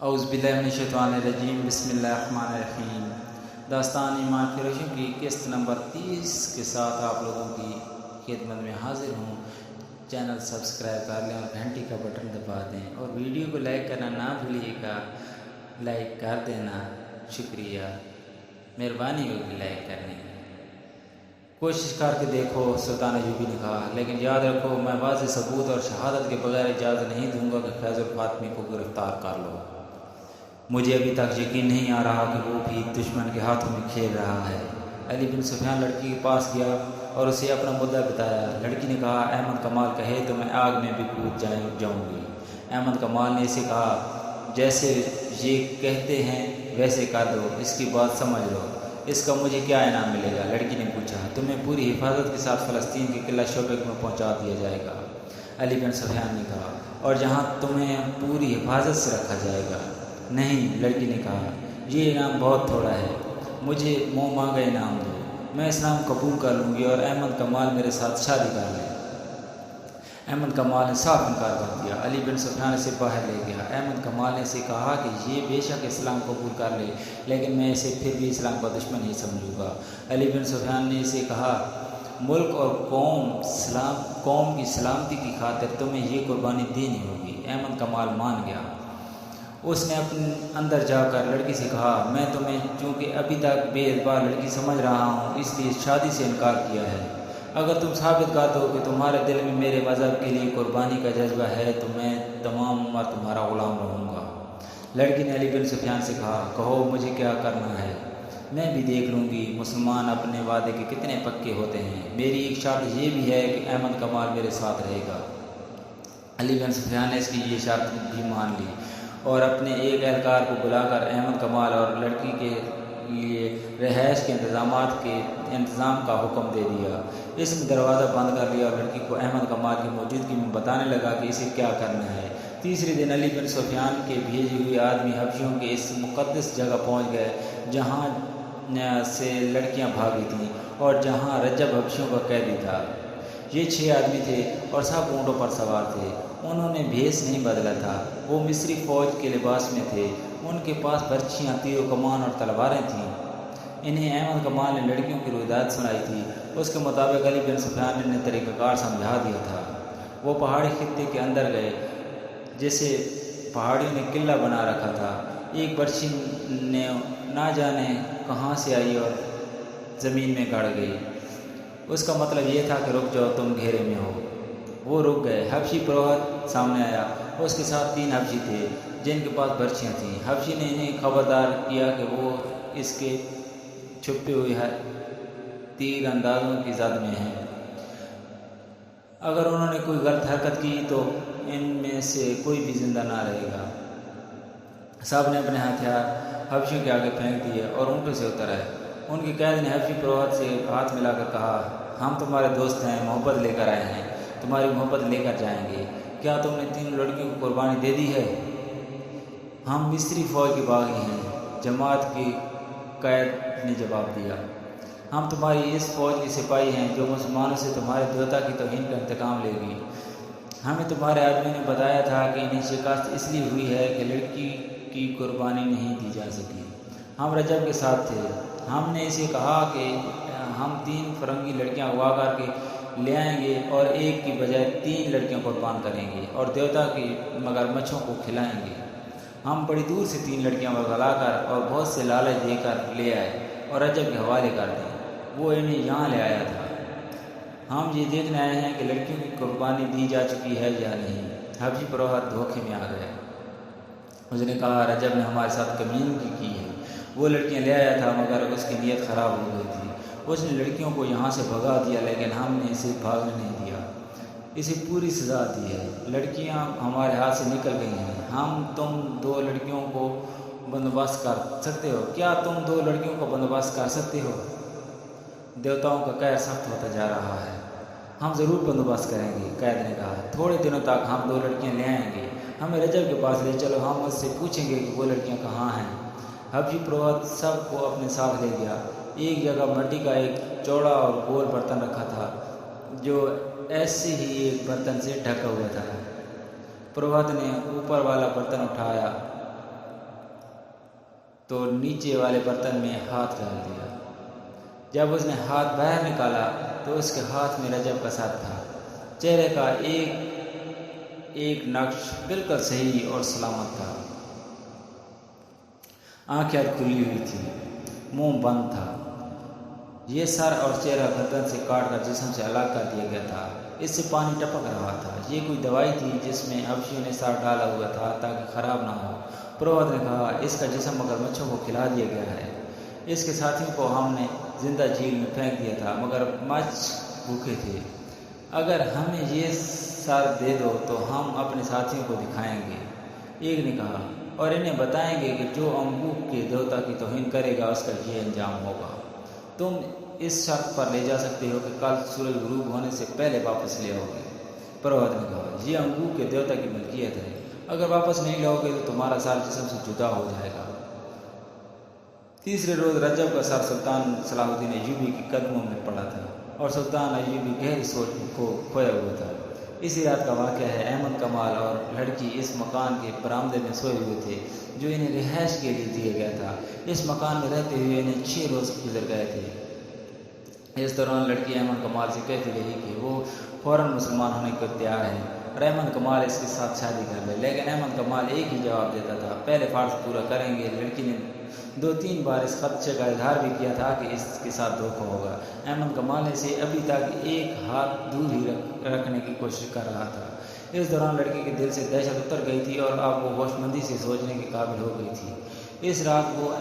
اعوذ باللہ من الشیطان الرجیم بسم اللہ الرحمن الرحیم۔ داستان ایمان فروشوں کی قسط نمبر 30 کے ساتھ آپ لوگوں کی خدمت میں حاضر ہوں۔ چینل سبسکرائب کر لیں اور گھنٹی کا بٹن دبا دیں اور ویڈیو کو لائک کرنا نہ بھولیے گا۔ لائک کر دینا، شکریہ، مہربانی ہوگی لائک کرنے کی۔ کوشش کر کے دیکھو، سلطان ایوبی نے کہا، لیکن یاد رکھو میں واضح ثبوت اور شہادت کے بغیر اجازت نہیں دوں گا کہ فیض الفاطمی کو گرفتار کر لو۔ مجھے ابھی تک یقین نہیں آ رہا کہ وہ بھی دشمن کے ہاتھوں میں کھیل رہا ہے۔ علی بن سفیان لڑکی کے پاس گیا اور اسے اپنا مدعا بتایا۔ لڑکی نے کہا، احمد کمال کہے تو میں آگ میں بھی کود جاؤں گی۔ احمد کمال نے اسے کہا، جیسے یہ کہتے ہیں ویسے کر دو، اس کی بات سمجھ لو، اس کا مجھے کیا انعام ملے گا؟ لڑکی نے پوچھا، تمہیں پوری حفاظت کے ساتھ فلسطین کے قلعہ شوبک میں پہنچا دیا جائے گا۔ علی بن سفیان نے کہا، اور جہاں تمہیں پوری حفاظت سے رکھا جائے گا؟ نہیں، لڑکی نے کہا، یہ انعام بہت تھوڑا ہے، مجھے منہ مانگا انعام دو، میں اسلام قبول کر لوں گی اور احمد کمال میرے ساتھ شادی کر لے۔ احمد کمال نے صاف انکار کر دیا۔ علی بن سفیان اسے باہر لے گیا۔ احمد کمال نے اسے کہا کہ یہ بے شک اسلام قبول کر لے، لیکن میں اسے پھر بھی اسلام کا دشمن نہیں سمجھوں گا۔ علی بن سفیان نے اسے کہا، ملک اور قوم کی سلامتی کی خاطر تمہیں یہ قربانی دینی ہوگی۔ احمد کمال مان گیا۔ اس نے اپنے اندر جا کر لڑکی سے کہا، میں تمہیں چونکہ ابھی تک بے اعتبار لڑکی سمجھ رہا ہوں، اس لیے شادی سے انکار کیا ہے۔ اگر تم ثابت کر دو کہ تمہارے دل میں میرے مذہب کے لیے قربانی کا جذبہ ہے تو میں تمام عمر تمہارا غلام رہوں گا۔ لڑکی نے علی بن سفیان سے کہا، کہو مجھے کیا کرنا ہے، میں بھی دیکھ لوں گی مسلمان اپنے وعدے کے کتنے پکے ہوتے ہیں۔ میری ایک شرط یہ بھی ہے کہ احمد کمال میرے ساتھ رہے گا۔ علی بن سفیان نے اس کی یہ شرط بھی مان لی اور اپنے ایک اہلکار کو بلا کر احمد کمال اور لڑکی کے لیے رہائش کے انتظام کا حکم دے دیا۔ اس نے دروازہ بند کر لیا اور لڑکی کو احمد کمال کی موجودگی میں بتانے لگا کہ اسے کیا کرنا ہے۔ تیسرے دن علی بن سفیان کے بھیجے ہوئے آدمی حبشیوں کے اس مقدس جگہ پہنچ گئے جہاں سے لڑکیاں بھاگی تھیں اور جہاں رجب حبشیوں کا قیدی تھا۔ یہ 6 آدمی تھے اور سب اونٹوں پر سوار تھے۔ انہوں نے بھیس نہیں بدلا تھا، وہ مصری فوج کے لباس میں تھے۔ ان کے پاس برچھیاں، تیر و کمان اور تلواریں تھیں۔ انہیں احمد کمال نے لڑکیوں کی روایت سنائی تھی۔ اس کے مطابق علی بن سفیان نے طریقہ کار سمجھا دیا تھا۔ وہ پہاڑی خطے کے اندر گئے جسے پہاڑیوں نے قلعہ بنا رکھا تھا۔ ایک برچھی نے نہ جانے کہاں سے آئی اور زمین میں گڑ گئی۔ اس کا مطلب یہ تھا کہ رک جاؤ، تم گھیرے میں ہو۔ وہ رک گئے۔ حبشی پروہت سامنے آیا، اس کے ساتھ 3 حبشی تھے جن کے پاس برچیاں تھیں۔ حبشی نے انہیں خبردار کیا کہ وہ اس کے چھپے ہوئے تیر اندازوں کی زد میں ہیں۔ اگر انہوں نے کوئی غلط حرکت کی تو ان میں سے کوئی بھی زندہ نہ رہے گا۔ سب نے اپنے ہتھیار حبشیوں کے آگے پھینک دیے اور اونٹوں سے اتر آئے۔ ان کے قید نے حبشی پروہت سے ہاتھ ملا کر کہا، ہم تمہارے دوست ہیں، محبت لے کر آئے ہیں، تمہاری محبت لے کر جائیں گے۔ کیا تم نے 3 لڑکیوں کو قربانی دے دی ہے؟ ہم مصری فوج کے باغی ہیں، جماعت کی قائد نے جواب دیا۔ ہم تمہاری اس فوج کے سپاہی ہیں جو مسلمانوں سے تمہارے دیوتا کی توہین کا انتقام لے گی۔ ہمیں تمہارے آدمی نے بتایا تھا کہ انہیں شکست اس لیے ہوئی ہے کہ لڑکی کی قربانی نہیں دی جا سکی۔ ہم رجب کے ساتھ تھے۔ ہم نے اسے کہا کہ ہم 3 فرنگی لڑکیاں اغوا کر کے لے آئیں گے اور ایک کی بجائے 3 لڑکیاں قربان کریں گے اور دیوتا کی مگرمچھوں کو کھلائیں گے۔ ہم بڑی دور سے 3 لڑکیاں بغلا کر اور بہت سے لالچ دے کر لے آئے اور رجب کے حوالے کر دیں۔ وہ انہیں یہاں لے آیا تھا۔ ہم یہ دیکھنے آئے ہیں کہ لڑکیوں کی قربانی دی جا چکی ہے یا نہیں۔ حبشی پروہت دھوکے میں آ گیا۔ اس نے کہا، رجب نے ہمارے ساتھ کمینگی کی ہے، وہ لڑکیاں لے آیا تھا مگر اس کی نیت خراب ہو گئی تھی۔ اس نے لڑکیوں کو یہاں سے بھگا دیا لیکن ہم نے اسے بھاگنے نہیں دیا، اسے پوری سزا دی ہے۔ لڑکیاں ہمارے ہاتھ سے نکل گئی ہیں۔ تم 2 لڑکیوں کو بندوبست کر سکتے ہو؟ کیا تم 2 لڑکیوں کو بندوبست کر سکتے ہو؟ دیوتاؤں کا قہر سخت ہوتا جا رہا ہے۔ ہم ضرور بندوبست کریں گے، قائد نے کہا۔ تھوڑے دنوں تک ہم 2 لڑکیاں لے آئیں گے، ہمیں رجب کے پاس لے چلو، ہم اس سے پوچھیں گے کہ وہ لڑکیاں کہاں ہیں۔ حبشی پروہت سب کو اپنے ساتھ لے گیا۔ ایک جگہ مٹی کا ایک چوڑا اور گول برتن رکھا تھا جو ایسے ہی ایک برتن سے ڈھکا ہوا تھا۔ پروہت نے اوپر والا برتن اٹھایا تو نیچے والے برتن میں ہاتھ ڈال دیا۔ جب اس نے ہاتھ باہر نکالا تو اس کے ہاتھ میں رجب کا سر تھا۔ چہرے کا ایک نقش بالکل صحیح اور سلامت تھا۔ آنکھیں کھلی ہوئی تھی، منہ بند تھا۔ یہ سر اور چہرہ گردن سے کاٹ کر جسم سے الگ کر دیا گیا تھا۔ اس سے پانی ٹپک رہا تھا۔ یہ کوئی دوائی تھی جس میں حبشیوں نے سر ڈالا ہوا تھا تاکہ خراب نہ ہو۔ پروت نے کہا، اس کا جسم مگر مچھوں کو کھلا دیا گیا ہے۔ اس کے ساتھیوں کو ہم نے زندہ جھیل میں پھینک دیا تھا مگر مچھ بھوکے تھے۔ اگر ہمیں یہ سر دے دو تو ہم اپنے ساتھیوں کو دکھائیں گے۔ ایک نے کہا، اور انہیں بتائیں گے کہ جو انگوک کے دیوتا کی توہین کرے گا اس کا یہ انجام ہوگا۔ تم اس شرط پر لے جا سکتے ہو کہ کل سورج غروب ہونے سے پہلے واپس لے آؤ گے۔ پروت نے کہا، یہ انگوک کے دیوتا کی ملکیت ہے، اگر واپس نہیں لاؤ گے تو تمہارا سر جسم سے جدا ہو جائے گا۔ تیسرے روز رجب کا سر سلطان صلاح الدین ایوبی کے قدموں میں پڑا تھا اور سلطان ایوبی گہری سوچ کو کھویا ہوا تھا۔ اسی رات کا واقعہ ہے۔ احمد کمال اور لڑکی اس مکان کے برآمدے میں سوئے ہوئے تھے جو انہیں رہائش کے لیے دیا گیا تھا۔ اس مکان میں رہتے ہوئے انہیں 6 روز گزر گئے تھے۔ اس دوران لڑکی احمد کمال سے کہتی رہی کہ وہ فوراً مسلمان ہونے کو تیار ہے اور احمد کمال اس کے ساتھ شادی کر لے، لیکن احمد کمال ایک ہی جواب دیتا تھا، پہلے فرض پورا کریں گے۔ لڑکی نے 2-3 بار اس خدشے کا اظہار بھی کیا تھا کہ اس کے ساتھ دھوکہ ہوگا۔ احمد کمال نے اسے ابھی تک ایک ہاتھ دور ہی رکھنے کی کوشش کر رہا تھا۔ اس دوران لڑکی کے دل سے دہشت اتر گئی تھی اور اب وہ ہوش مندی سے سوچنے کے قابل ہو گئی تھی۔ اس رات وہ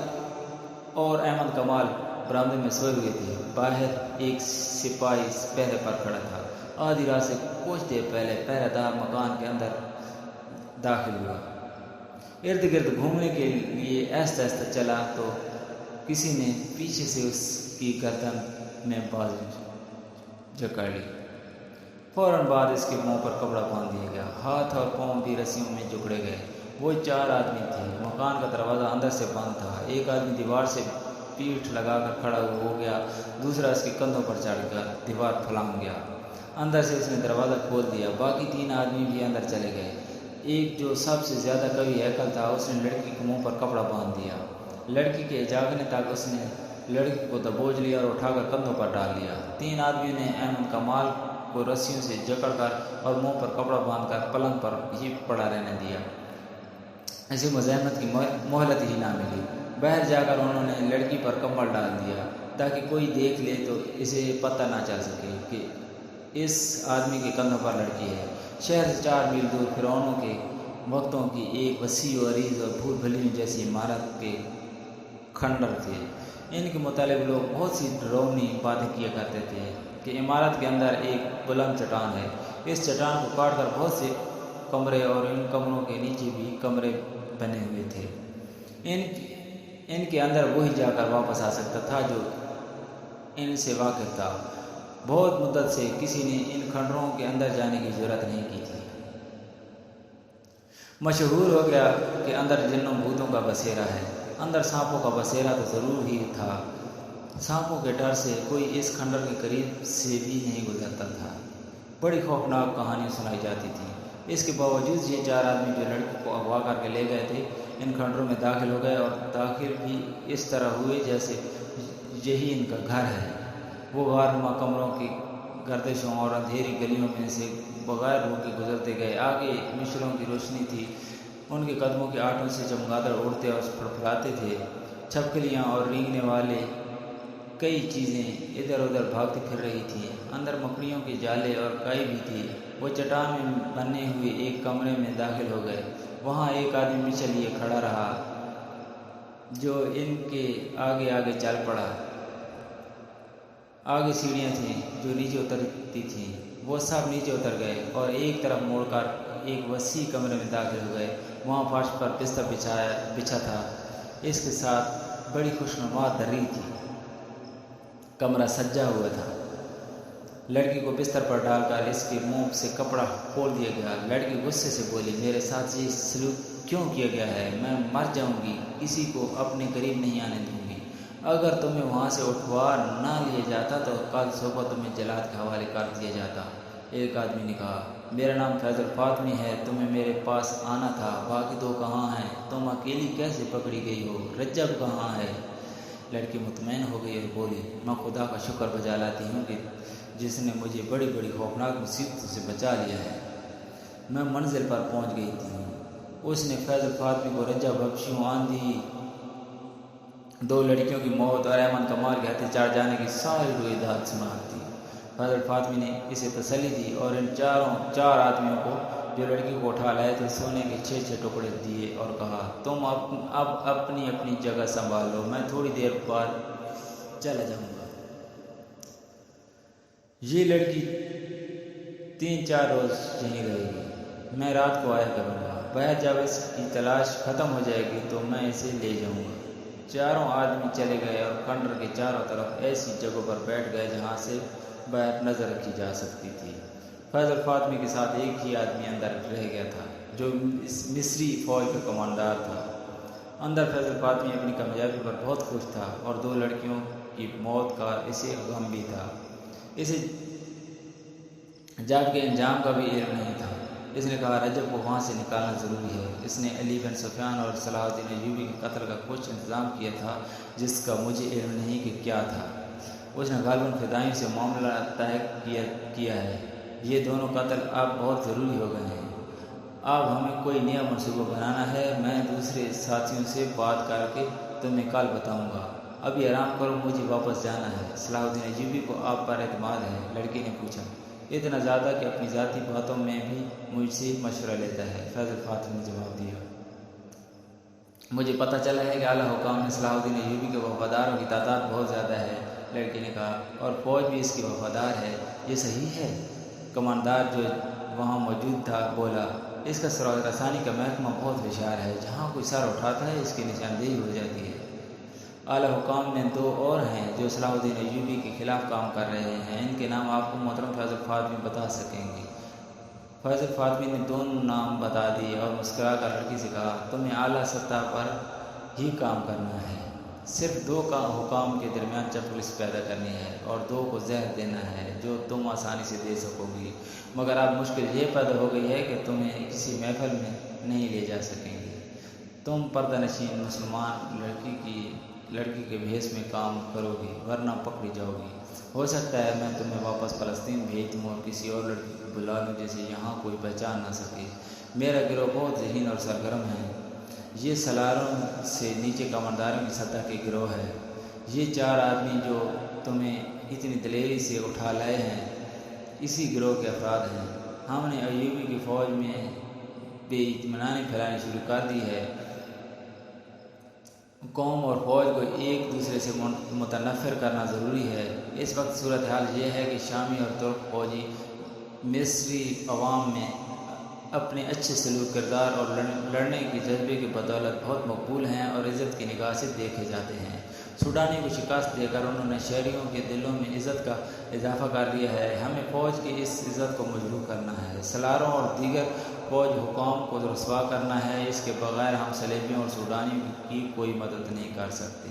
اور احمد کمال برآمدے میں سوئے ہوئے تھے۔ باہر ایک سپاہی پہرے پر کھڑا تھا۔ آدھی رات سے کچھ دیر پہلے پہرہ دار مکان کے اندر داخل ہوا۔ ارد گرد گھومنے کے لیے آہستہ آہستہ چلا تو کسی نے پیچھے سے اس کی گردن میں بازو جکڑ لی۔ فوراً بعد اس کے منہ پر کپڑا باندھ دیا گیا۔ ہاتھ اور پاؤں بھی رسیوں میں جکڑے گئے۔ وہ 4 آدمی تھے۔ مکان کا دروازہ اندر سے بند تھا۔ ایک آدمی دیوار سے پیٹھ لگا کر کھڑا ہو گیا، دوسرا اس کے کندھوں پر چڑھ کر دیوار پھلانگ گیا۔ اندر سے اس نے دروازہ کھول دیا۔ باقی 3 آدمی بھی اندر چلے گئے۔ ایک جو سب سے زیادہ قوی ہیکل تھا اس نے لڑکی کے منہ پر کپڑا باندھ دیا۔ لڑکی کے جاگنے تک اس نے لڑکی کو دبوچ لیا اور اٹھا کر کندھوں پر ڈال لیا۔ 3 آدمیوں نے احمد کمال کو رسیوں سے جکڑ کر اور منہ پر کپڑا باندھ کر پلنگ پر ہی پڑا رہنے دیا۔ اسے مزاحمت کی مہلت ہی نہ ملی۔ باہر جا کر انہوں نے لڑکی پر کمبل ڈال دیا تاکہ کوئی دیکھ لے تو اسے پتہ نہ چل سکے کہ اس آدمی کے کندھوں پر لڑکی ہے۔ شہر سے 4 میل دور فرعونوں کے وقتوں کی ایک وسیع و عریض اور بھول بھلیوں جیسی عمارت کے کھنڈر تھے۔ ان کے متعلق لوگ بہت سی ڈراؤنی باتیں کیا کرتے تھے کہ عمارت کے اندر ایک بلند چٹان ہے۔ اس چٹان کو کاٹ کر بہت سے کمرے اور ان کمروں کے نیچے بھی کمرے بنے ہوئے تھے۔ ان کے اندر وہی جا کر واپس آ سکتا تھا جو ان سے واقف تھا۔ بہت مدت سے کسی نے ان کھنڈروں کے اندر جانے کی جرات نہیں کی تھی۔ مشہور ہو گیا کہ اندر جنوں بھوتوں کا بسیرا ہے۔ اندر سانپوں کا بسیرا تو ضرور ہی تھا۔ سانپوں کے ڈر سے کوئی اس کھنڈر کے قریب سے بھی نہیں گزرتا تھا۔ بڑی خوفناک کہانی سنائی جاتی تھی۔ اس کے باوجود یہ 4 آدمی جو لڑکی کو اغوا کر کے لے گئے تھے ان کھنڈروں میں داخل ہو گئے اور داخل بھی اس طرح ہوئے جیسے یہی ان کا گھر ہے۔ وہ غارنما کمروں کی گردشوں اور اندھیری گلیوں میں سے بغیر روکے گزرتے گئے۔ آگے مشلوں کی روشنی تھی۔ ان کے قدموں کے آٹوں سے چمگادڑ اڑتے اور پھڑپھڑاتے تھے۔ چھپکلیاں اور رینگنے والے کئی چیزیں ادھر ادھر بھاگتی پھر رہی تھیں۔ اندر مکڑیوں کے جالے اور کائی بھی تھی۔ وہ چٹان میں بنے ہوئے ایک کمرے میں داخل ہو گئے۔ وہاں ایک آدمی مچھل لیے کھڑا رہا جو ان کے آگے آگے چل پڑا۔ آگے سیڑھیاں تھیں جو نیچے اترتی تھیں۔ وہ سب نیچے اتر گئے اور ایک طرف موڑ کر ایک وسیع کمرے میں داخل ہو گئے۔ وہاں فرش پر بستر بچھا تھا۔ اس کے ساتھ بڑی خوشنما دری تھی۔ کمرہ سجا ہوا تھا۔ لڑکی کو بستر پر ڈال کر اس کے منہ سے کپڑا کھول دیا گیا۔ لڑکی غصے سے بولی، میرے ساتھ یہ سلوک کیوں کیا گیا ہے؟ میں مر جاؤں گی، کسی کو اپنے قریب نہیں آنے دوں گی۔ اگر تمہیں وہاں سے اٹھوا نہ لیا جاتا تو کل صبح تمہیں جلاد کے حوالے کر دیا جاتا۔ ایک آدمی نے کہا، میرا نام فیضل فاطمی ہے، تمہیں میرے پاس آنا تھا، باقی دو کہاں ہیں؟ تم اکیلی کیسے پکڑی گئی ہو؟ رجب کہاں ہے؟ لڑکی مطمئن ہو گئی اور بولی، میں خدا کا شکر بجا لاتی ہوں کہ جس نے مجھے بڑی بڑی خوفناک مصیبتوں سے بچا لیا ہے، میں منزل پر پہنچ گئی تھی۔ اس نے فیضل فاطمی کو رجب، حبشیوں، آندھی، دو لڑکیوں کی موت اور احمد کمال کے ہتھے چار جانے کی ساری روایت سنا دی۔ فیضل فاطمی نے اسے تسلی دی اور ان چار آدمیوں کو جو لڑکی کو اٹھا لائے تھے سونے کے 6 ٹکڑے دیے اور کہا، تم اب اپنی اپنی جگہ سنبھال لو، میں تھوڑی دیر بعد چلا جاؤں گا۔ یہ لڑکی 3-4 روز یہیں رہے گی، میں رات کو آیا کروں گا، بعد جب اس کی تلاش ختم ہو جائے گی تو میں اسے لے جاؤں گا۔ چاروں آدمی چلے گئے اور کنڈر کے چاروں طرف ایسی جگہوں پر بیٹھ گئے جہاں سے باہر نظر رکھی جا سکتی تھی۔ فیضل فاطمی کے ساتھ ایک ہی آدمی اندر رہ گیا تھا جو مصری فوج کا کمانڈر تھا۔ اندر فیضل فاطمی اپنی کامیابی پر بہت خوش تھا اور 2 لڑکیوں کی موت کا اسے غم بھی تھا، اسے جب کے انجام کا بھی علم نہیں تھا۔ اس نے کہا، رجب کو وہاں سے نکالنا ضروری ہے، اس نے علی بن سفیان اور صلاح الدین ایوبی کے قتل کا کچھ انتظام کیا تھا جس کا مجھے علم نہیں کہ کیا تھا۔ اس نے غالباً فدائیوں سے معاملہ طے کیا ہے، یہ دونوں قتل اب بہت ضروری ہو گئے ہیں، اب ہمیں کوئی نیا منصوبہ بنانا ہے، میں دوسرے ساتھیوں سے بات کر کے تمہیں کل بتاؤں گا، ابھی آرام کرو، مجھے واپس جانا ہے۔ صلاح الدین ایوبی کو آپ پر اعتماد ہے؟ لڑکی نے پوچھا۔ اتنا زیادہ کہ اپنی ذاتی باتوں میں بھی مجھ سے مشورہ لیتا ہے، فیضل فاطمی نے جواب دیا۔ مجھے پتہ چلا ہے کہ اعلیٰ حکام میں صلاح الدین ایوبی کے وفاداروں کی تعداد بہت زیادہ ہے، لڑکی نے کہا، اور فوج بھی اس کی وفادار ہے، یہ صحیح ہے؟ کمانڈر جو وہاں موجود تھا بولا، اس کا سراغ رسانی کا محکمہ بہت ہوشیار ہے، جہاں کوئی سر اٹھاتا ہے اس کی نشاندہی ہو جاتی ہے۔ اعلیٰ حکام میں 2 اور ہیں جو صلاح الدین ایوبی کے خلاف کام کر رہے ہیں، ان کے نام آپ کو محترم فیضل فاطمی بتا سکیں گے۔ فیضل فاطمی نے دونوں نام بتا دیے اور مسکرا کر لڑکی سے کہا، تمہیں اعلیٰ سطح پر ہی کام کرنا ہے، صرف 2 حکام کے درمیان چپلس پیدا کرنی ہے اور 2 کو زہر دینا ہے جو تم آسانی سے دے سکو گی، مگر اب مشکل یہ پیدا ہو گئی ہے کہ تمہیں کسی محفل میں نہیں لے جا سکیں گے، تم پردہ نشین مسلمان لڑکی کے بھیس میں کام کرو گی ورنہ پکڑی جاؤ گی۔ ہو سکتا ہے میں تمہیں واپس فلسطین بھیج دوں اور کسی اور لڑکی کو بلا لوں جسے یہاں کوئی پہچان نہ سکے۔ میرا گروہ بہت ذہین اور سرگرم ہے، یہ سالاروں سے نیچے کمانڈروں کی سطح کے گروہ ہے۔ یہ 4 آدمی جو تمہیں اتنی دلیری سے اٹھا لائے ہیں اسی گروہ کے افراد ہیں۔ ہم نے ایوبی کی فوج میں بے اطمینانی پھیلانی شروع کر دی ہے، قوم اور فوج کو ایک دوسرے سے متنفر کرنا ضروری ہے۔ اس وقت صورتحال یہ ہے کہ شامی اور ترک فوجی مصری عوام میں اپنے اچھے سلوک، کردار اور لڑنے کے جذبے کی بدولت بہت مقبول ہیں اور عزت کی نگاہ سے دیکھے جاتے ہیں۔ سوڈانی کو شکست دے کر انہوں نے شہریوں کے دلوں میں عزت کا اضافہ کر لیا ہے، ہمیں فوج کی اس عزت کو مجروح کرنا ہے، سالاروں اور دیگر فوج حکام کو رسوا کرنا ہے، اس کے بغیر ہم صلیبیوں اور سوڈانیوں کی کوئی مدد نہیں کر سکتے۔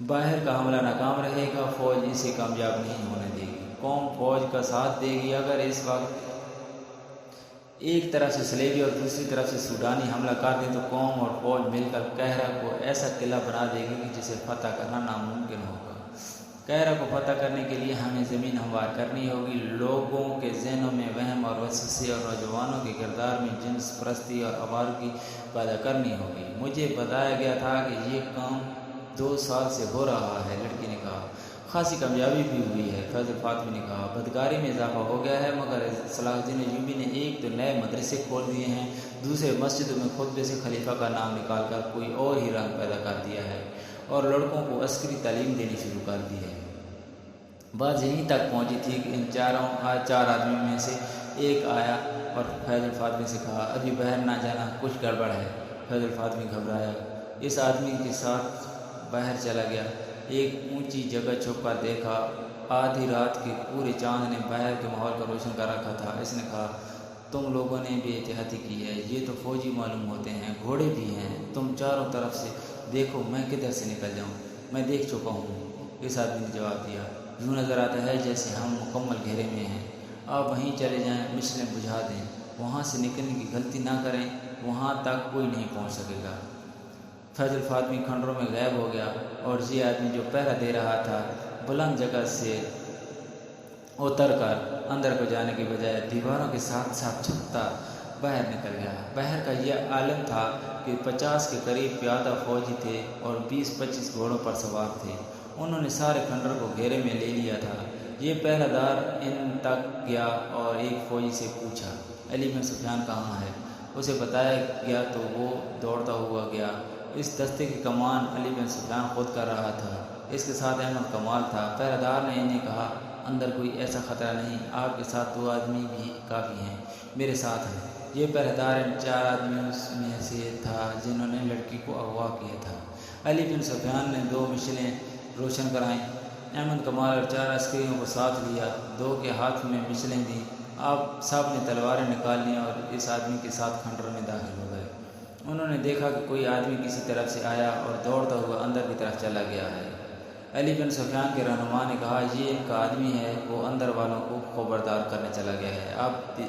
باہر کا حملہ ناکام رہے گا، فوج اسے کامیاب نہیں ہونے دے گی، قوم فوج کا ساتھ دے گی۔ اگر اس وقت ایک طرف سے صلیبی اور دوسری طرف سے سوڈانی حملہ کر دیں تو قوم اور فوج مل کر قاہرہ کو ایسا قلعہ بنا دے گی کہ جسے فتح کرنا ناممکن ہوگا۔ قاہرہ کو فتح کرنے کے لیے ہمیں زمین ہموار کرنی ہوگی، لوگوں کے ذہنوں میں وہم اور وسوسے اور نوجوانوں کے کردار میں جنس پرستی اور آوارگی پیدا کرنی ہوگی۔ مجھے بتایا گیا تھا کہ یہ کام 2 سال سے ہو رہا ہے، لڑکی نے کہا۔ خاصی کامیابی بھی ہوئی ہے، فیضل فاطمی نے کہا، بدکاری میں اضافہ ہو گیا ہے، مگر صلاح الدین ایوبی نے ایک تو نئے مدرسے کھول دیے ہیں، دوسرے مسجدوں میں خطبے سے خلیفہ کا نام نکال کر کوئی اور ہی رنگ پیدا کر دیا ہے اور لڑکوں کو عسکری تعلیم دینی شروع کر دی ہے۔ بات یہیں تک پہنچی تھی کہ ان 4 آدمیوں میں سے ایک آیا اور فیضل فاطمی سے کہا، ابھی باہر نہ جانا، کچھ گڑبڑ ہے۔ فیضل فاطمی گھبرایا، اس آدمی کے ساتھ باہر چلا گیا، ایک اونچی جگہ چھپ کر دیکھا، آدھی رات کے پورے چاند نے باہر کے ماحول کو روشن کر رکھا تھا۔ اس نے کہا، تم لوگوں نے بے احتیاطی کی ہے، یہ تو فوجی معلوم ہوتے ہیں، گھوڑے بھی ہیں، تم چاروں طرف سے دیکھو، میں کدھر سے نکل جاؤں؟ میں دیکھ چکا ہوں، اس آدمی نے جواب دیا، یوں نظر آتا ہے جیسے ہم مکمل گھیرے میں ہیں، آپ وہیں چلے جائیں، مشلیں بجھا دیں، وہاں سے نکلنے کی غلطی نہ کریں، وہاں تک کوئی نہیں پہنچ سکے گا۔ فیض الفاطمی کھنڈروں میں غائب ہو گیا اور یہ آدمی جو پہرا دے رہا تھا بلند جگہ سے اتر کر اندر کو جانے کے بجائے دیواروں کے ساتھ ساتھ چھپتا باہر نکل گیا۔ باہر کا یہ عالم تھا کہ 50 کے قریب پیادہ فوجی تھے اور 20-25 گھوڑوں پر سوار تھے۔ انہوں نے سارے کھنڈر کو گھیرے میں لے لیا تھا۔ یہ پہرہ دار ان تک گیا اور ایک فوجی سے پوچھا، علی بن سفیان کہاں ہے؟ اسے بتایا گیا تو وہ دوڑتا ہوا گیا۔ اس دستے کی کمان علی بن سفیان خود کر رہا تھا، اس کے ساتھ احمد کمال تھا۔ پہرہ دار نے انہیں کہا، اندر کوئی ایسا خطرہ نہیں، آپ کے ساتھ 2 آدمی بھی کافی ہیں، میرے ساتھ ہیں۔ یہ پہرہ دار ان 4 آدمیوں میں سے تھا جنہوں نے لڑکی کو اغوا کیا تھا۔ علی بن سفیان نے 2 مشلیں روشن کرائیں، احمد کمال اور 4 عسکریوں کو ساتھ لیا، 2 کے ہاتھ میں مشلیں دیں۔ آپ سب نے تلواریں نکال لیں اور اس آدمی کے ساتھ کھنڈر میں داخل ہو گئے۔ انہوں نے دیکھا کہ کوئی آدمی کسی طرف سے آیا اور دوڑتا ہوا اندر کی طرف چلا گیا ہے۔ علی بن سفیان کے رہنما نے کہا، یہ ان کا آدمی ہے، وہ اندر والوں کو خبردار کرنے چلا گیا ہے،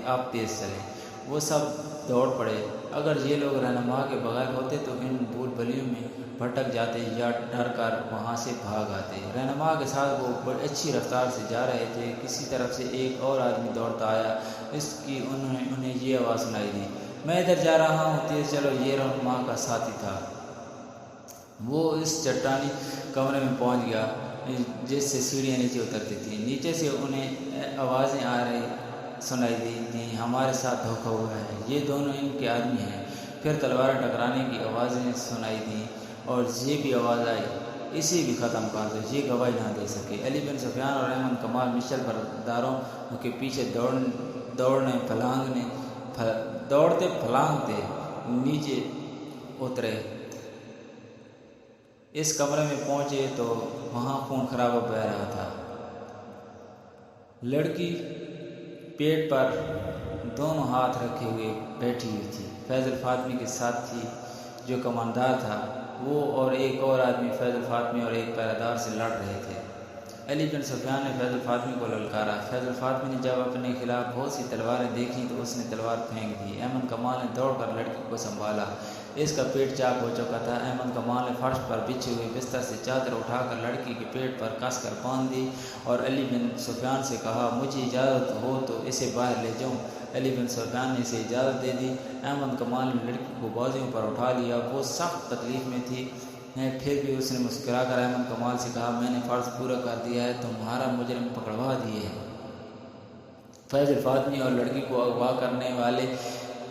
آپ تیز چلیں۔ وہ سب دوڑ پڑے۔ اگر یہ لوگ رہنما کے بغیر ہوتے تو ان بھول بھلیوں میں بھٹک جاتے یا ڈر کر وہاں سے بھاگ آتے۔ رہنما کے ساتھ وہ بڑی اچھی رفتار سے جا رہے تھے، کسی طرف سے ایک اور آدمی دوڑتا آیا، اس کی انہیں یہ آواز سنائی دی، میں ادھر جا رہا ہوں، تیز چلو۔ یہ رہنما کا ساتھی تھا۔ وہ اس چٹانی کمرے میں پہنچ گیا جس سے سیڑھیاں نیچے اترتی تھیں۔ نیچے سے انہیں آوازیں سنائی دی، ہمارے ساتھ دھوکہ ہوا ہے، یہ دونوں ان کے آدمی ہیں۔ پھر تلواریں ٹکرانے کی آوازیں سنائی دیں اور یہ بھی آواز آئی، اسے بھی ختم کر دو، یہ گواہی نہ دے سکے۔ علی بن سفیان اور احمد کمال مشل برداروں کے پیچھے دوڑتے پھلانگتے نیچے اترے۔ اس کمرے میں پہنچے تو وہاں خون خرابہ بہہ رہا تھا۔ لڑکی پیٹ پر دونوں ہاتھ رکھے ہوئے بیٹھی ہوئی تھی۔ فیض الفاطمی کے ساتھی جو کماندار تھا، وہ اور ایک اور آدمی فیض الفاطمی اور ایک پہرہ دار سے لڑ رہے تھے۔ علی بن سفیان نے فیض الفاطمی کو للکارا۔ فیض الفاطمی نے جب اپنے خلاف بہت سی تلواریں دیکھیں تو اس نے تلوار پھینک دی۔ احمد کمال نے دوڑ کر لڑکی کو سنبھالا، اس کا پیٹ چاک ہو چکا تھا۔ احمد کمال نے فرش پر بچھے ہوئے بستر سے چادر اٹھا کر لڑکی کے پیٹ پر کس کر باندھ دی اور علی بن سفیان سے کہا، مجھے اجازت ہو تو اسے باہر لے جاؤں۔ علی بن سفیان نے اسے اجازت دے دی۔ احمد کمال نے لڑکی کو بازوؤں پر اٹھا لیا، وہ سخت تکلیف میں تھی، پھر بھی اس نے مسکرا کر احمد کمال سے کہا، میں نے فرض پورا کر دیا ہے، تمہارا مجرم پکڑوا دیے ہے۔ فیض الفاطمی اور لڑکی کو اغوا کرنے والے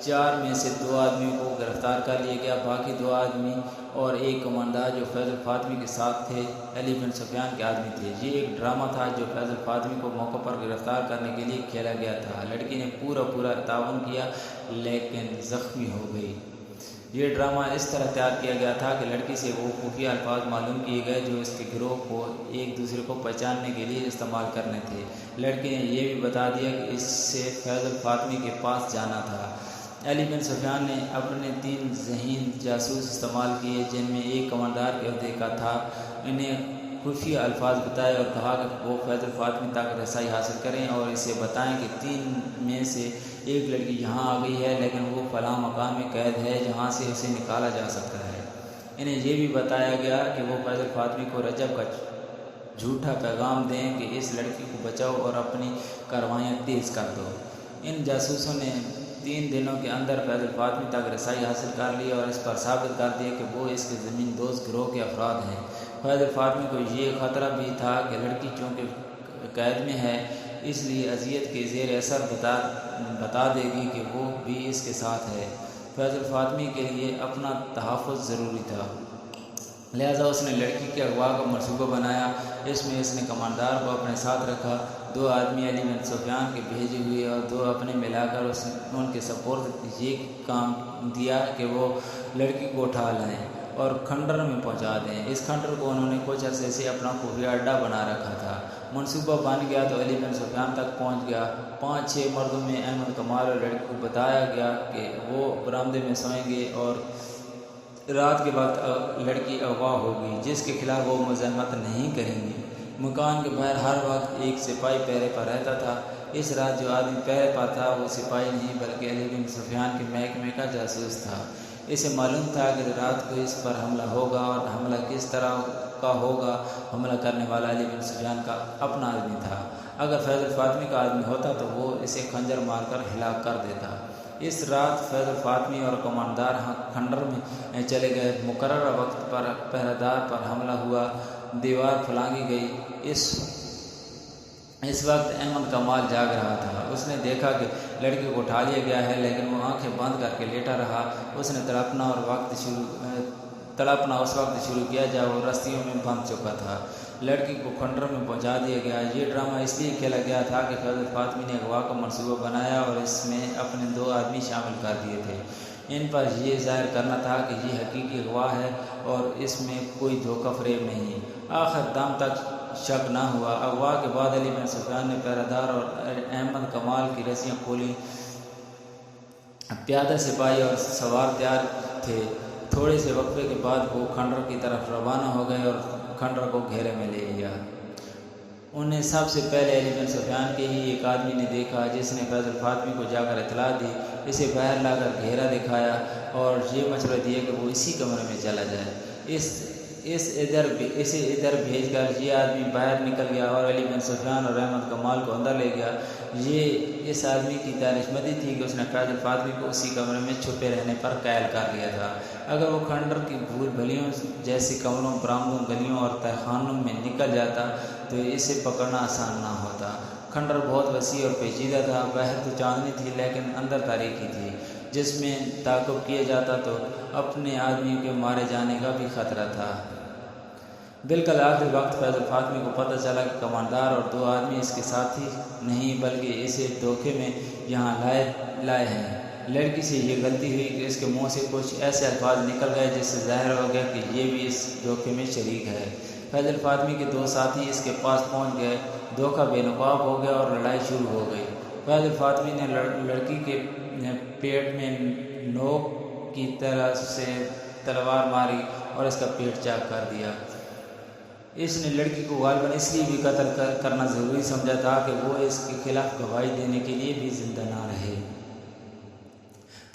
4 میں سے 2 آدمیوں کو گرفتار کر لیا گیا۔ باقی 2 آدمی اور ایک کماندار جو فیض الفاطمی کے ساتھ تھے علی بن سفیان کے آدمی تھے۔ یہ ایک ڈرامہ تھا جو فیض الفاطمی کو موقع پر گرفتار کرنے کے لیے کھیلا گیا تھا۔ لڑکی نے پورا تعاون کیا لیکن زخمی ہو گئی۔ یہ ڈرامہ اس طرح تیار کیا گیا تھا کہ لڑکی سے وہ خفیہ الفاظ معلوم کیے گئے جو اس کے گروہ کو ایک دوسرے کو پہچاننے کے لیے استعمال کرنے تھے۔ لڑکی نے یہ بھی بتا دیا کہ اس سے فیض الفاطمی کے پاس جانا تھا۔ علی بن سفیان نے اپنے 3 ذہین جاسوس استعمال کیے جن میں ایک کماندار کے عہدے کا تھا۔ انہیں خفیہ الفاظ بتائے اور کہا کہ وہ فیض الفاطمی تک رسائی حاصل کریں اور اسے بتائیں کہ 3 میں سے ایک لڑکی یہاں آ گئی ہے لیکن وہ فلاں مکان میں قید ہے جہاں سے اسے نکالا جا سکتا ہے۔ انہیں یہ بھی بتایا گیا کہ وہ فیض الفاطمی کو رجب کا جھوٹا پیغام دیں کہ اس لڑکی کو بچاؤ اور اپنی کارروائیاں تیز کر دو۔ ان جاسوسوں نے 3 دنوں کے اندر فیض الفاطمی تک رسائی حاصل کر لی اور اس پر ثابت کر دیا کہ وہ اس کے زمین دوز گروہ کے افراد ہیں۔ فیض الفاطمی کو یہ خطرہ بھی تھا کہ لڑکی چونکہ قید میں ہے اس لیے اذیت کے زیر اثر بتا دے گی کہ وہ بھی اس کے ساتھ ہے۔ فیض الفاطمی کے لیے اپنا تحفظ ضروری تھا، لہذا اس نے لڑکی کے اغوا کا منصوبہ بنایا۔ اس میں اس نے کماندار کو اپنے ساتھ رکھا، 2 آدمی علی بن سفیان کے بھیجے ہوئے اور 2 اپنے ملا کر اس نے ان کے سپرد یہ کام دیا کہ وہ لڑکی کو اٹھا لائیں اور کھنڈر میں پہنچا دیں۔ اس کھنڈر کو انہوں نے کچھ عرصے سے اپنا خفیہ اڈہ بنا رکھا تھا۔ منصوبہ بن گیا تو علی بن سفیان تک پہنچ گیا۔ 5-6 مردوں میں احمد کمال اور لڑکی کو بتایا گیا کہ وہ برآمدے میں سوئیں گے اور رات کے وقت لڑکی اغوا ہوگی جس کے خلاف وہ مزاحمت نہیں کریں گے۔ مکان کے باہر ہر وقت ایک سپاہی پہرے پر رہتا تھا۔ اس رات جو آدمی پہرے پا تھا وہ سپاہی نہیں بلکہ علی بن سفیان کے محکمے کا جاسوس تھا۔ اسے معلوم تھا کہ رات کو اس پر حملہ ہوگا اور حملہ کس طرح کا ہوگا۔ حملہ کرنے والا علی بن سفیان کا اپنا آدمی تھا۔ اگر فیض الفاطمی کا آدمی ہوتا تو وہ اسے خنجر مار کر ہلاک کر دیتا۔ اس رات فیض الفاطمی اور کماندار کھنڈر میں چلے گئے۔ مقررہ وقت پر پہرہ دار پر حملہ ہوا، دیوار پھلانگی گئی۔ اس وقت احمد کمال جاگ رہا تھا۔ اس نے دیکھا کہ لڑکی کو اٹھا لیا گیا ہے، لیکن وہ آنکھیں بند کر کے لیٹا رہا۔ اس نے تڑپنا اس وقت شروع کیا جب وہ رسیوں میں بندھ چکا تھا۔ لڑکی کو کھنڈر میں پہنچا دیا گیا۔ یہ ڈرامہ اس لیے کھیلا گیا تھا کہ فیض الفاطمی نے اغوا کا منصوبہ بنایا اور اس میں اپنے 2 آدمی شامل کر دیے تھے۔ ان پر یہ ظاہر کرنا تھا کہ یہ حقیقی اغوا ہے اور اس میں کوئی دھوکہ فریب نہیں۔ آخر دم تک شک نہ ہوا۔ اغوا کے بعد علی بن سفیان نے پہرہ دار اور احمد کمال کی رسیاں کھولیں۔ پیادہ سپاہی اور سوار تیار تھے۔ تھوڑے سے وقفے کے بعد وہ کھنڈر کی طرف روانہ ہو گئے اور کھنڈر کو گھیرے میں لے لیا۔ انہیں سب سے پہلے علی بن سفیان کے ہی ایک آدمی نے دیکھا، جس نے فیض الفاطمی کو جا کر اطلاع دی، اسے باہر لا کر گھیرا دکھایا اور یہ مشورہ دیا کہ وہ اسی کمرے میں چلا جائے۔ اسے ادھر بھیج کر یہ آدمی باہر نکل گیا اور علی بن سفیان اور احمد کمال کو اندر لے گیا۔ یہ اس آدمی کی دانشمندی تھی کہ اس نے فیض الفاطمی کو اسی کمرے میں چھپے رہنے پر قائل کر لیا تھا۔ اگر وہ کھنڈر کی بھول بھلیوں جیسی کمروں، برآمدوں، گلیوں اور تہخانوں میں نکل جاتا تو اسے پکڑنا آسان نہ ہوتا۔ کھنڈر بہت وسیع اور پیچیدہ تھا۔ باہر تو چاندنی تھی لیکن اندر تاریکی تھی، جس میں تعاقب کیا جاتا تو اپنے آدمی کے مارے جانے کا بھی خطرہ تھا۔ بالکل آخری وقت فیض الفاطمی کو پتہ چلا کہ کماندار اور 2 آدمی اس کے ساتھی نہیں بلکہ اسے دھوکے میں یہاں لائے ہیں۔ لڑکی سے یہ غلطی ہوئی کہ اس کے منہ سے کچھ ایسے الفاظ نکل گئے جس سے ظاہر ہو گیا کہ یہ بھی اس دھوکے میں شریک ہے۔ فیض الفاطمی کے 2 ساتھی اس کے پاس پہنچ گئے۔ دھوکہ بے نقاب ہو گیا اور لڑائی شروع ہو گئی۔ فیض الفاطمی نے لڑکی کے پیٹ میں نوک کی طرح سے تلوار ماری اور اس کا پیٹ چاک کر دیا۔ اس نے لڑکی کو غالباً اس لیے بھی قتل کرنا ضروری سمجھا تھا کہ وہ اس کے خلاف گواہی دینے کے لیے بھی زندہ نہ رہے۔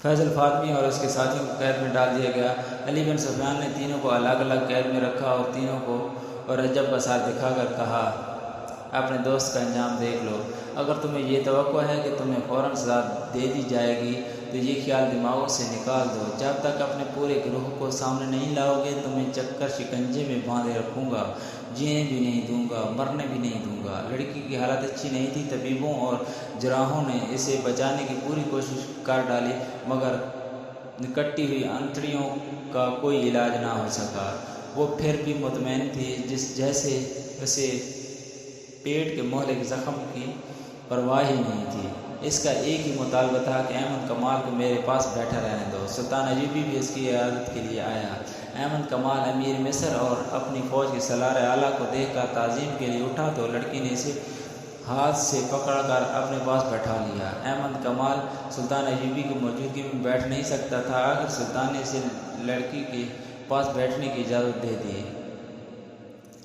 فیض الفاطمی اور اس کے ساتھیوں کو قید میں ڈال دیا گیا۔ علی بن سفیان نے تینوں کو الگ الگ قید میں رکھا اور تینوں کو رجب کا ساتھ دکھا کر کہا، اپنے دوست کا انجام دیکھ لو۔ اگر تمہیں یہ توقع ہے کہ تمہیں فوراً سزا دے دی جائے گی تو یہ خیال دماغوں سے نکال دو، جب تک اپنے پورے گروہ کو سامنے نہیں لاؤ گے تمہیں چکر شکنجے میں باندھے رکھوں گا، جینے بھی نہیں دوں گا، مرنے بھی نہیں دوں گا۔ لڑکی کی حالت اچھی نہیں تھی۔ طبیبوں اور جراحوں نے اسے بچانے کی پوری کوشش کر ڈالی مگر کٹی ہوئی انتڑیوں کا کوئی علاج نہ ہو سکا۔ وہ پھر بھی مطمئن تھی جیسے اسے پیٹ کے مہلک زخم کی پرواہ ہی نہیں تھی۔ اس کا ایک ہی مطالبہ تھا کہ احمد کمال کو میرے پاس بیٹھا رہنے دو۔ سلطان ایوبی بھی اس کی عیادت کے لیے آیا۔ احمد کمال امیر مصر اور اپنی فوج کے سالار اعلیٰ کو دیکھ کر تعظیم کے لیے اٹھا تو لڑکی نے اسے ہاتھ سے پکڑ کر اپنے پاس بیٹھا لیا۔ احمد کمال سلطان ایوبی کی موجودگی میں بیٹھ نہیں سکتا تھا۔ آخر سلطان نے اسے لڑکی کے پاس بیٹھنے کی اجازت دے دی۔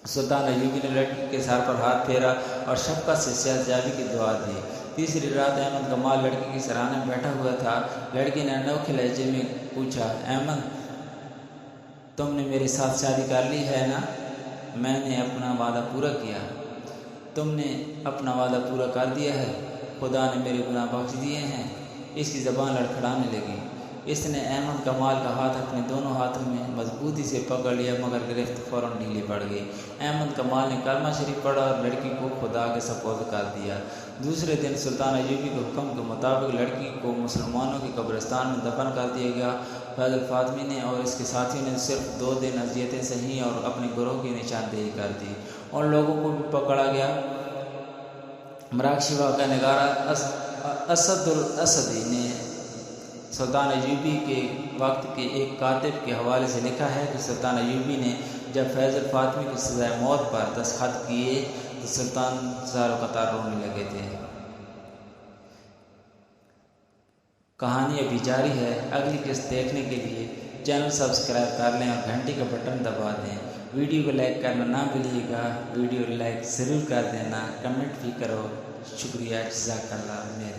سلطان ایوبی نے لڑکی کے سر پر ہاتھ پھیرا اور شفقت سے صحت یابی کی دعا دی۔ تیسری رات احمد کمال لڑکی کی سرانے میں بیٹھا ہوا تھا۔ لڑکی نے انوکھے لہجے میں پوچھا، احمد تم نے میرے ساتھ شادی کر لی ہے نا؟ میں نے اپنا وعدہ پورا کیا۔ تم نے اپنا وعدہ پورا کر دیا ہے؟ خدا نے میرے گناہ بخش دیے ہیں۔ اس کی زبان لڑکھڑانے لگی۔ اس نے احمد کمال کا ہاتھ اپنے دونوں ہاتھوں میں مضبوطی سے پکڑ لیا مگر گرفت فوراً ڈھیلی پڑ گئی۔ احمد کمال نے کلمہ شریف پڑھا اور لڑکی کو خدا کے سپرد کر دیا۔ دوسرے دن سلطان ایوبی کے حکم کے مطابق لڑکی کو مسلمانوں کے قبرستان میں دفن کر دیا گیا۔ فیض الفاطمی نے اور اس کے ساتھیوں نے صرف 2 دن اذیتیں سہیں اور اپنے گروہ کی نشاندہی کر دی۔ ان لوگوں کو بھی پکڑا گیا۔ مراکشی واقعہ نگارہ اسد الاسدی نے سلطان ایوبی کے وقت کے ایک کاتب کے حوالے سے لکھا ہے کہ سلطان ایوبی نے جب فیض الفاطمی کی سزائے موت پر دستخط کیے تو سلطان زارو قطار رونے لگے تھے۔ کہانی ابھی جاری ہے۔ اگلی قسط دیکھنے کے لیے چینل سبسکرائب کر لیں اور گھنٹی کا بٹن دبا دیں۔ ویڈیو کو لائک کرنا نہ بھولیے گا۔ ویڈیو لائک ضرور کر دینا، کمنٹ بھی کرو۔ شکریہ، جزاک اللہ، مہربانی۔